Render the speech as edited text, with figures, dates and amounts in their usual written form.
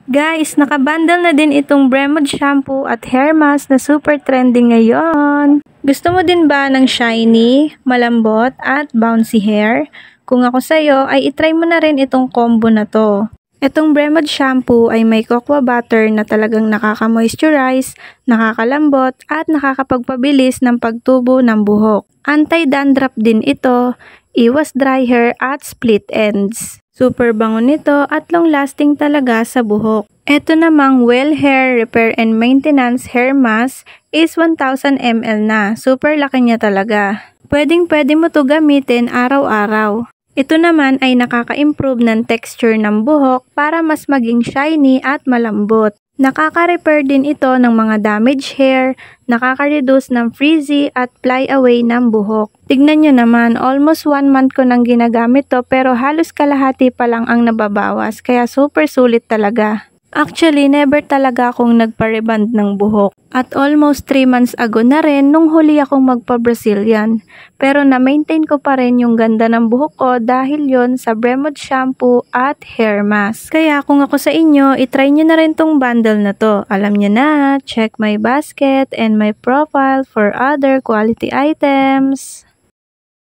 Guys, nakabundle na din itong Bremod shampoo at hair mask na super trending ngayon. Gusto mo din ba ng shiny, malambot at bouncy hair? Kung ako sa'yo ay itry mo na rin itong combo na to. Itong Bremod shampoo ay may cocoa butter na talagang nakaka-moisturize, nakakalambot at nakakapagpabilis ng pagtubo ng buhok. Anti-dandruff din ito, iwas dry hair at split ends. Super bango nito at long-lasting talaga sa buhok. Ito namang Well Hair Repair and Maintenance Hair Mask is 1000 ml na. Super laki niya talaga. Pwedeng-pwede mo to gamitin araw-araw. Ito naman ay nakaka-improve ng texture ng buhok para mas maging shiny at malambot. Nakaka-repair din ito ng mga damaged hair, nakaka-reduce ng frizzy at fly away ng buhok. Tignan nyo naman, almost 1 month ko nang ginagamit to pero halos kalahati pa lang ang nababawas kaya super sulit talaga. Actually, never talaga akong nagpa-rebond ng buhok. At almost 3 months ago na rin nung huli akong magpa-Brazilian. Pero na-maintain ko pa rin yung ganda ng buhok ko dahil yon sa Bremod shampoo at hair mask. Kaya kung ako sa inyo, itry nyo na rin tong bundle na to. Alam nyo na, check my basket and my profile for other quality items.